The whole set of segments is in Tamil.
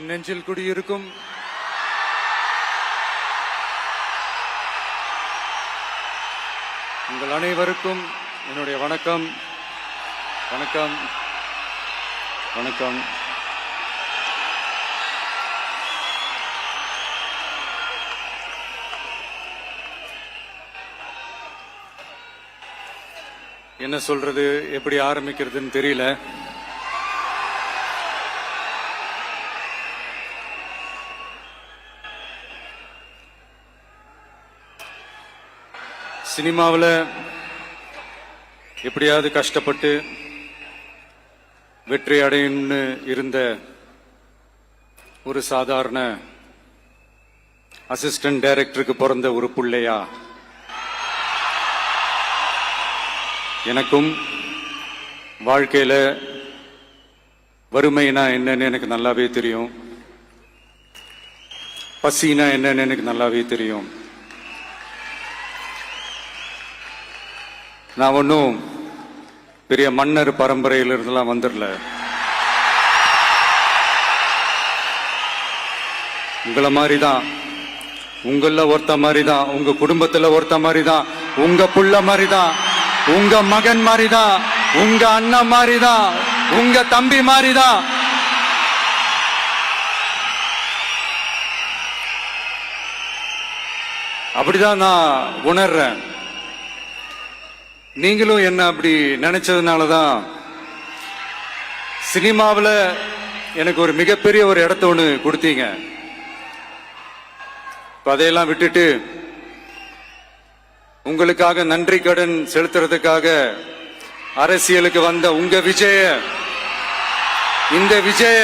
என் நெஞ்சில் குடியிருக்கும் உங்கள் அனைவருக்கும் என்னுடைய வணக்கம். வணக்கம் வணக்கம். என்ன சொல்றது, எப்படி ஆரம்பிக்கிறதுன்னு தெரியல. சினிமாவில் எப்படியாவது கஷ்டப்பட்டு வெற்றி அடையணும்னு இருந்த ஒரு சாதாரண அசிஸ்டன்ட் டைரக்டருக்கு பிறந்த ஒரு பிள்ளையா எனக்கும் வாழ்க்கையில வறுமைனா என்னன்னு எனக்கு நல்லாவே தெரியும், பசினா என்னன்னு எனக்கு நல்லாவே தெரியும். நான் ஒன்றும் பெரிய மன்னர் பரம்பரையிலிருந்துலாம் வந்துடல. உங்களை மாதிரி தான், உங்கள ஒருத்த மாதிரி தான், உங்க குடும்பத்துல ஒருத்த மாதிரி தான், உங்க புள்ள மாதிரி தான், உங்க மகன் மாதிரி தான், உங்க அண்ணன் மாதிரி தான், உங்க தம்பி மாதிரி தான். அப்படிதான் நான் உணர்றேன். நீங்களும் என்ன அப்படி நினைச்சதுனாலதான் சினிமாவில் எனக்கு ஒரு மிகப்பெரிய ஒரு இடத்த ஒன்று கொடுத்தீங்க. அதையெல்லாம் விட்டுட்டு உங்களுக்காக நன்றி கடன் செலுத்துறதுக்காக அரசியலுக்கு வந்த உங்க விஜய, இந்த விஜய,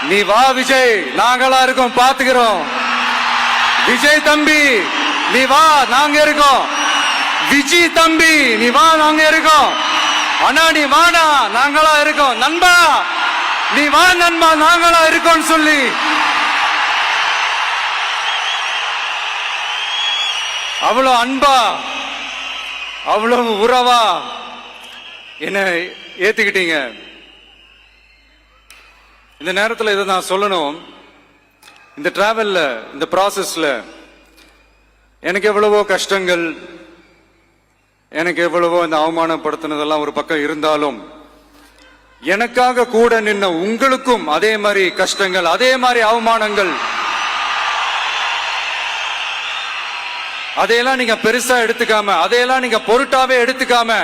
நீ வா விஜய், நாங்களா இருக்கோம், பாத்துக்கிறோம். விஜய் தம்பி நீ வா, நாங்க இருக்கோம். விஜய் தம்பி நீ வா, நாங்க இருக்கோம். அண்ணா நீ வாடா, நாங்களா இருக்கோம். நண்பா நீ வா நண்பா, நாங்களா இருக்கோம் சொல்லி அவ்வளவு அன்பா, அவ்வளவு உறவா என்ன ஏத்துக்கிட்டீங்க. இந்த நேரத்தில் இதை நான் சொல்லணும். இந்த டிராவல்ல, இந்த ப்ராசஸ்ல எனக்கு எவ்வளவோ கஷ்டங்கள், எனக்கு எவ்வளவோ இந்த அவமானப்படுத்தினதெல்லாம் ஒரு பக்கம் இருந்தாலும், எனக்காக கூட நின்ன உங்களுக்கும் அதே மாதிரி கஷ்டங்கள், அதே மாதிரி அவமானங்கள், அதையெல்லாம் நீங்க பெருசா எடுத்துக்காம, அதையெல்லாம் நீங்க பொருட்டாவே எடுத்துக்காம,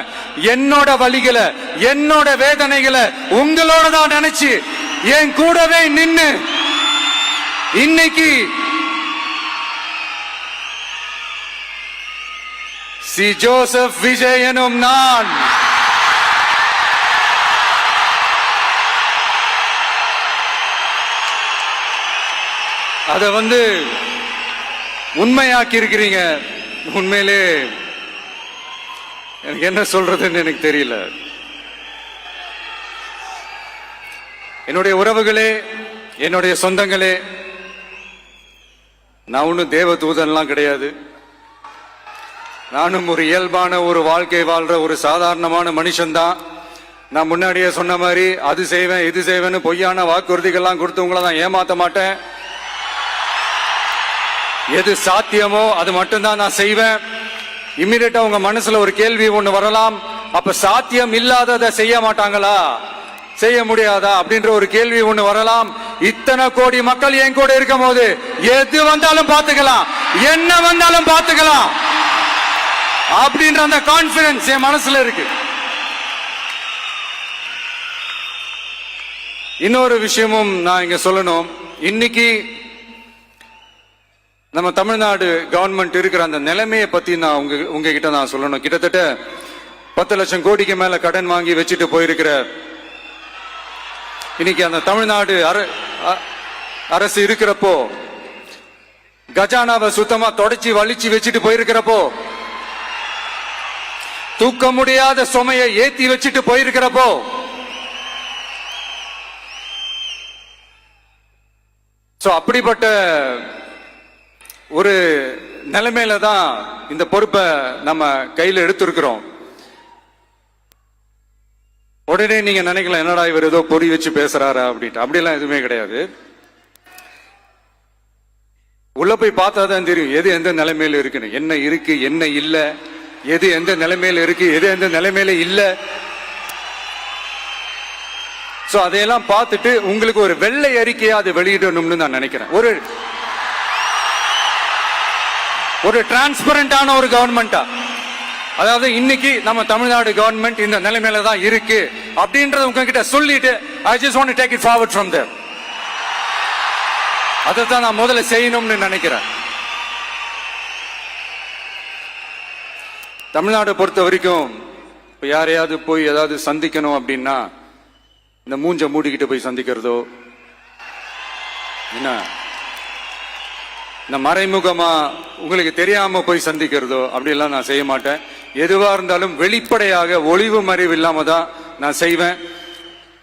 என்னோட வலிகளை, என்னோட வேதனைகளை உங்களோட தான் நினைச்சு என் கூடவே நின்னு இன்னைக்கு சி ஜோசப் விஜய் எனும் நான் அத உண்மையாக்கி இருக்கிறீங்க. உண்மையிலே எனக்கு என்ன சொல்றதுன்னு எனக்கு தெரியல. என்னுடைய உறவுகளே, என்னுடைய சொந்தங்களே, நான் ஒன்னும் தேவ தூதன்லாம் கிடையாது. நானும் ஒரு இயல்பான ஒரு வாழ்க்கை வாழ்ற ஒரு சாதாரணமான மனுஷன்தான். நான் முன்னாடியே சொன்ன மாதிரி அது செய்வேன் இது செய்வேன்னு பொய்யான வாக்குறுதிகள்லாம் கொடுத்தவங்கள தான் ஏமாத்த மாட்டேன். எது சாத்தியமோ அது மட்டும்தான் நான் செய்வேன். இம்மிடியட்டா உங்க மனசுல ஒரு கேள்வி ஒண்ணு வரலாம், அப்ப சாத்தியம் இல்லாததை செய்ய மாட்டாங்களா, செய்ய முடியாதா அப்படின்ற ஒரு கேள்வி ஒண்ணு வரலாம். இத்தனை கோடி மக்கள் என் கூட இருக்கும் போது எது வந்தாலும் பாத்துக்கலாம், என்ன வந்தாலும் பாத்துக்கலாம் அப்படின்ற அந்த கான்பிடன்ஸ் என் மனசுல இருக்கு. இன்னொரு விஷயமும் நான் இங்க சொல்லணும். இன்னைக்கு நம்ம தமிழ்நாடு கவர்மெண்ட் இருக்கிற அந்த நிலைமையை பத்தி நான் உங்ககிட்ட நான் சொல்லணும். கிட்டத்தட்ட 10 லட்சம் கோடிக்கு மேல கடன் வாங்கி வச்சுட்டு போயிருக்கிற இன்னைக்கு அந்த தமிழ்நாடு அரசு இருக்கிறப்போ, கஜானாவை சுத்தமா தொடச்சி வலிச்சு வச்சுட்டு போயிருக்கிறப்போ, தூக்க முடியாத சுமையை ஏத்தி வச்சுட்டு போயிருக்கிறப்போ, அப்படிப்பட்ட ஒரு நிலைமையில தான் இந்த பொறுப்பை நம்ம கையில் எடுத்திருக்கிறோம். உடனே நீங்க நினைக்கலாம், என்னடா இவர் ஏதோ பொறி வச்சு பேசுறாரா அப்படின்ட்டு. அப்படியெல்லாம் எதுவுமே கிடையாது. உள்ள போய் பார்த்தா தான் தெரியும் எது எந்த நிலைமையில இருக்குன்னு, என்ன இருக்கு என்ன இல்ல, எது எந்த நிலைமையில இருக்கு எது எந்த நிலைமையில இல்ல. சோ அதையெல்லாம் பார்த்துட்டு உங்களுக்கு ஒரு வெள்ளை அறிக்கையா அது வெளியிடணும்னு நான் நினைக்கிறேன். ஒரு டிரான்ஸ்பரண்டான ஒரு கவர்மெண்டா, அதாவது இன்னைக்கு நம்ம தமிழ்நாடு கவர்மெண்ட் இந்த நிலைமையில தான் இருக்கு அப்படின்றத உங்ககிட்ட சொல்லிட்டு I just want to take it forward from there. அதைத்தான் நான் முதல்ல செய்யணும்னு நினைக்கிறேன். தமிழ்நாடு பொறுத்த வரைக்கும் இப்ப யாரையாவது போய் ஏதாவது சந்திக்கணும் அப்படின்னா இந்த மூஞ்ச மூடிக்கிட்டு போய் சந்திக்கிறதோ, என்ன இந்த மறைமுகமா உங்களுக்கு தெரியாம போய் சந்திக்கிறதோ அப்படியெல்லாம் நான் செய்ய மாட்டேன். எதுவா இருந்தாலும் வெளிப்படையாக ஒளிவு மறைவு இல்லாம தான் நான் செய்வேன்.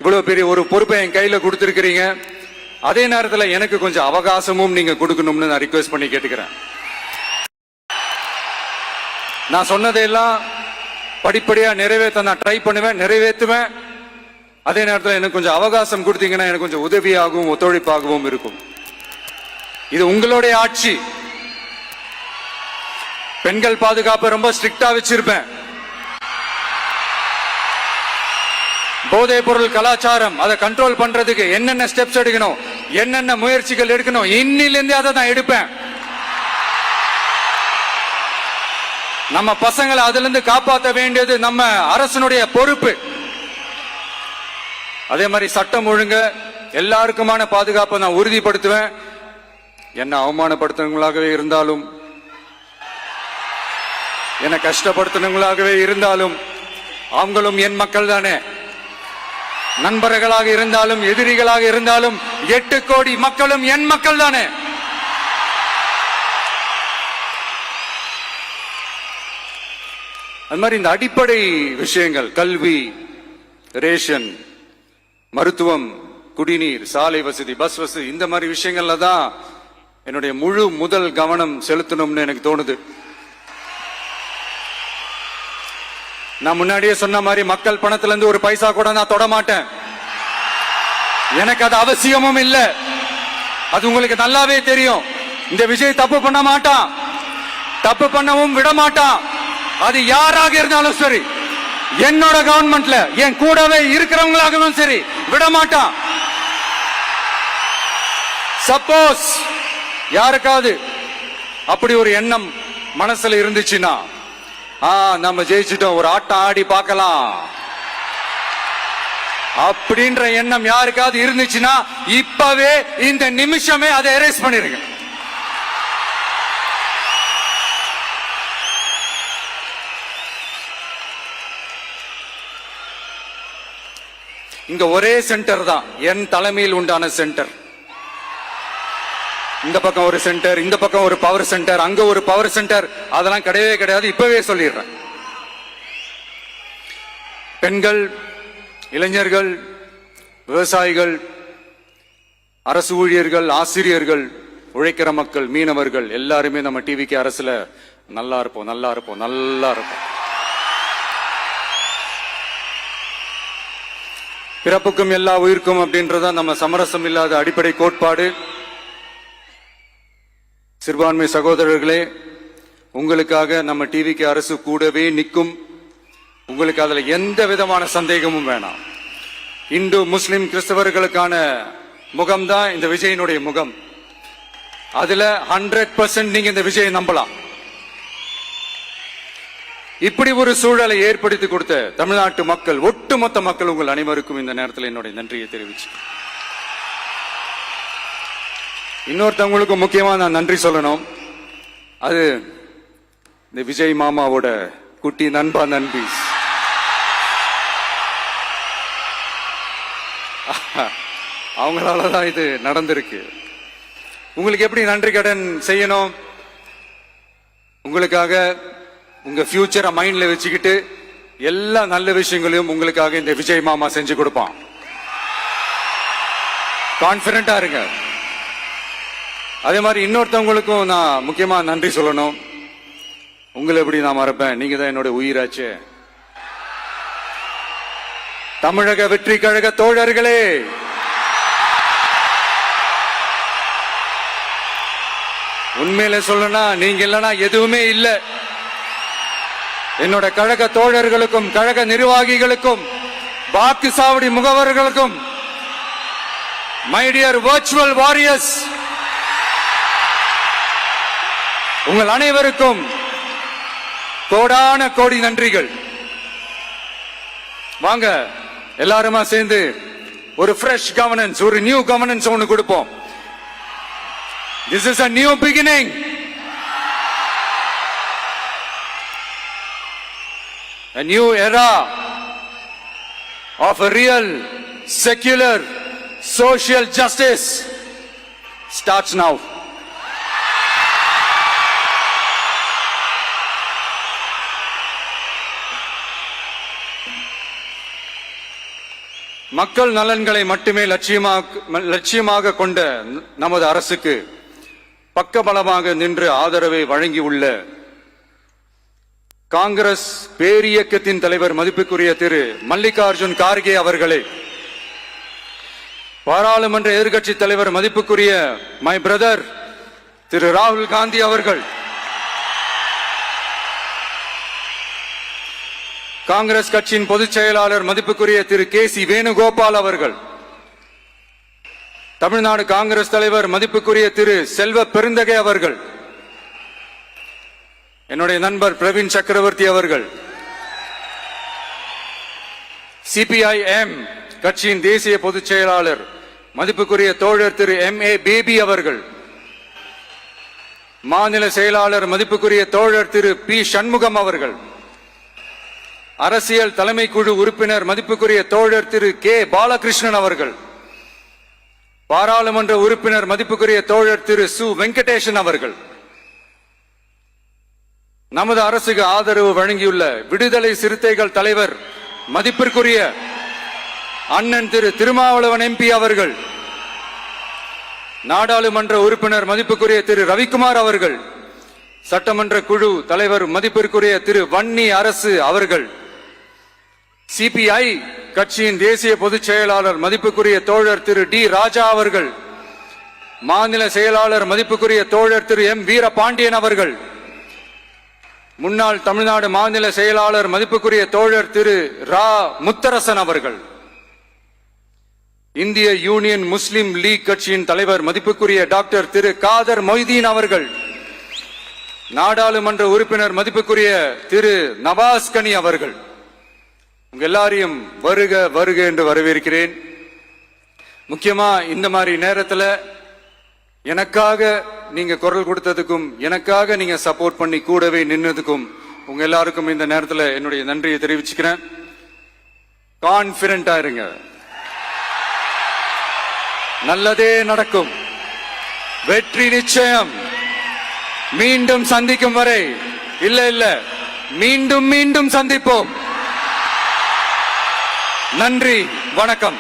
இவ்வளவு பெரிய ஒரு பொறுப்பை என் கையில கொடுத்திருக்கிறீங்க, அதே நேரத்தில் எனக்கு கொஞ்சம் அவகாசமும் நீங்க கொடுக்கணும்னு நான் ரிக்வெஸ்ட் பண்ணி கேட்டுக்கிறேன். நான் சொன்னதையெல்லாம் படிப்படியா நிறைவேற்ற நான் ட்ரை பண்ணுவேன், நிறைவேற்றுவேன். அதே நேரத்தில் எனக்கு கொஞ்சம் அவகாசம் கொடுத்தீங்கன்னா எனக்கு கொஞ்சம் உதவியாகவும் ஒத்துழைப்பாகவும் இருக்கும். இது உங்களுடைய ஆட்சி. பெண்கள் பாதுகாப்பை ரொம்ப ஸ்ட்ரிக்டா வச்சிருப்பேன். போதைப் பொருள் கலாச்சாரம் அதை கண்ட்ரோல் பண்றதுக்கு என்னென்ன ஸ்டெப்ஸ் எடுக்கணும், என்னென்ன முயற்சிகள் எடுக்கணும், இன்னிலிருந்தே அதை நான் எடுப்பேன். நம்ம பசங்களை அதுல இருந்து காப்பாற்ற வேண்டியது நம்ம அரசனுடைய பொறுப்பு. அதே மாதிரி சட்டம் ஒழுங்கு எல்லாருக்குமான பாதுகாப்பை நான் உறுதிப்படுத்துவேன். என்ன அவமானப்படுத்துறவங்களாகவே இருந்தாலும், என்ன கஷ்டப்படுத்துறவங்களாகவே இருந்தாலும் அவங்களும் என் மக்கள் தானே. நண்பர்களாக இருந்தாலும் எதிரிகளாக இருந்தாலும் 8 கோடி மக்களும் என் மக்கள் தானே. அது மாதிரி இந்த அடிப்படை விஷயங்கள், கல்வி, ரேஷன், மருத்துவம், குடிநீர், சாலை வசதி, பஸ் வசதி, இந்த மாதிரி விஷயங்கள்ல தான் என்னுடைய முதல் கவனம் செலுத்தணும்னு எனக்கு தோணுது. நான் முன்னாடியே சொன்ன மாதிரி மக்கள் பணத்துல இருந்து ஒரு பைசா கூட நான் தொட மாட்டேன். எனக்கு அது அவசியமும் இல்லை. அது உங்களுக்கு நல்லாவே தெரியும். இந்த விஜய் தப்பு பண்ண மாட்டான், தப்பு பண்ணவும் விட மாட்டான். அது யாராக இருந்தாலும் சரி, என்னோட கவர்மெண்ட்ல என் கூடவே இருக்கிறவங்களாகவும் சரி விட மாட்டான். சப்போஸ் யாருக்காவது அப்படி ஒரு எண்ணம் மனசுல இருந்துச்சுன்னா, நம்ம ஜெயிச்சிட்டோம், ஒரு ஆட்டம் ஆடி பார்க்கலாம் அப்படின்ற எண்ணம் யாருக்காவது இருந்துச்சுன்னா இப்பவே இந்த நிமிஷமே அதை எரேஸ் பண்ணிருங்க. இங்க ஒரே சென்டர் தான், என் தலைமையில் உண்டான சென்டர். இந்த பக்கம் ஒரு சென்டர், இந்த பக்கம் ஒரு பவர் சென்டர், அங்க ஒரு பவர் சென்டர், அதெல்லாம் கிடையவே கிடையாது. இப்பவே சொல்லிடுறேன். பெண்கள், இளைஞர்கள், விவசாயிகள், அரசு ஊழியர்கள், ஆசிரியர்கள், உழைக்கிற மக்கள், மீனவர்கள் எல்லாருமே நம்ம டிவிக்கு அரசுல நல்லா இருப்போம், நல்லா இருப்போம், நல்லா இருப்போம். பிறப்புக்கும் எல்லா உயிர்க்கும் அப்படின்றத நம்ம சமரசம் இல்லாத அடிப்படை கோட்பாடு. சிறுபான்மை சகோதரர்களே, உங்களுக்காக நம்ம டிவிக்கு அரசு கூடவே நிற்கும். உங்களுக்கு அதுல எந்த விதமான சந்தேகமும் வேணாம். இந்து, முஸ்லிம், கிறிஸ்தவர்களுக்கான முகம்தான் இந்த விஜயனுடைய முகம். அதுல 100% நீங்க இந்த விஜயை நம்பலாம். இப்படி ஒரு சூழலை ஏற்படுத்தி கொடுத்த தமிழ்நாட்டு மக்கள், ஒட்டுமொத்த மக்கள், உங்கள் அனைவருக்கும் இந்த நேரத்தில் என்னுடைய நன்றியை தெரிவிச்சு, இன்னொருத்தவங்களுக்கு முக்கியமா நான் நன்றி சொல்லணும். அது இந்த விஜய் மாமாவோட குட்டி நண்பா, நண்பி. அவங்களாலதான் இது நடந்திருக்கு. உங்களுக்கு எப்படி நன்றி கடன் செய்யணும்? உங்களுக்காக உங்க ஃபியூச்சரை மைண்ட்ல வச்சுக்கிட்டு எல்லா நல்ல விஷயங்களையும் உங்களுக்காக இந்த விஜய் மாமா செஞ்சு கொடுப்பான். கான்பிடண்டா இருங்க. அதே மாதிரி இன்னொருத்தவங்களுக்கும் நான் முக்கியமா நன்றி சொல்லணும். உங்களை எப்படி நான் மறப்பேன்? நீங்க தான் என்னோட உயிராச்சு. தமிழக வெற்றி கழக தோழர்களே, உண்மையில சொல்லனா நீங்க இல்லனா எதுவுமே இல்ல. என்னோட கழக தோழர்களுக்கும் கழக நிர்வாகிகளுக்கும் வாக்கு சாவடி முகவர்களுக்கும், மை டியர் வர்ச்சுவல் வாரியர்ஸ், உங்கள் அனைவருக்கும் கோடான கோடி நன்றிகள். வாங்க எல்லாருமா சேர்ந்து ஒரு ஃப்ரெஷ் கவர்னன்ஸ், ஒரு நியூ கவர்னன்ஸ் ஒன்னு கொடுப்போம். This is a new beginning. A new era of a real secular social justice starts now. மக்கள் நலன்களை மட்டுமே லட்சியமாக கொண்ட நமது அரசுக்கு பக்கபலமாக நின்று ஆதரவை வழங்கியுள்ள காங்கிரஸ் பேரியக்கத்தின் தலைவர் மதிப்புக்குரிய திரு மல்லிகார்ஜுன் கார்கே அவர்களே, பாராளுமன்ற எதிர்க்கட்சி தலைவர் மதிப்புக்குரிய மை பிரதர் திரு ராகுல் காந்தி அவர்கள், காங்கிரஸ் கட்சியின் பொதுச் செயலாளர் மதிப்புக்குரிய திரு கே.சி. வேணுகோபால் அவர்கள், தமிழ்நாடு காங்கிரஸ் தலைவர் மதிப்புக்குரிய திரு செல்வ பெருந்தகை அவர்கள், என்னுடைய நண்பர் பிரவீன் சக்கரவர்த்தி அவர்கள், சிபிஐஎம் கட்சியின் தேசிய பொதுச் செயலாளர் மதிப்புக்குரிய தோழர் திரு M.A. பேபி அவர்கள், மாநில செயலாளர் மதிப்புக்குரிய தோழர் திரு பி. சண்முகம் அவர்கள், அரசியல் தலைமை குழு உறுப்பினர் மதிப்புக்குரிய தோழர் திரு கே. பாலகிருஷ்ணன் அவர்கள், பாராளுமன்ற உறுப்பினர் மதிப்புக்குரிய தோழர் திரு சு. வெங்கடேசன் அவர்கள், நமது அரசுக்கு ஆதரவு வழங்கியுள்ள விடுதலை சிறுத்தைகள் தலைவர் மதிப்பிற்குரிய அண்ணன் திரு திருமாவளவன் MP அவர்கள், நாடாளுமன்ற உறுப்பினர் மதிப்புக்குரிய திரு ரவிக்குமார் அவர்கள், சட்டமன்ற குழு தலைவர் மதிப்பிற்குரிய திரு வன்னி அரசு அவர்கள், சிபிஐ கட்சியின் தேசிய பொதுச் செயலாளர் மதிப்புக்குரிய தோழர் திரு டி. ராஜா அவர்கள், மாநில செயலாளர் மதிப்புக்குரிய தோழர் திரு M. வீரபாண்டியன் அவர்கள், முன்னாள் தமிழ்நாடு மாநில செயலாளர் மதிப்புக்குரிய தோழர் திரு ரா. முத்தரசன் அவர்கள், இந்திய யூனியன் முஸ்லிம் லீக் கட்சியின் தலைவர் மதிப்புக்குரிய டாக்டர் திரு காதர் மொய்தீன் அவர்கள், நாடாளுமன்ற உறுப்பினர் மதிப்புக்குரிய திரு நவாஸ் கனி அவர்கள், உங்க எல்லாரையும் வருக வருக என்று வரவேற்கிறேன். முக்கியமா இந்த மாதிரி நேரத்தில் எனக்காக நீங்க குரல் கொடுத்ததுக்கும், எனக்காக நீங்க சப்போர்ட் பண்ணி கூடவே நின்னதுக்கும் உங்க எல்லாருக்கும் இந்த நேரத்தில் என்னுடைய நன்றியை தெரிவிச்சுக்கிறேன். கான்பிடண்டா இருங்க, நல்லதே நடக்கும், வெற்றி நிச்சயம். மீண்டும் சந்திக்கும் வரை இல்ல மீண்டும் மீண்டும் சந்திப்போம். நன்றி, வணக்கம்.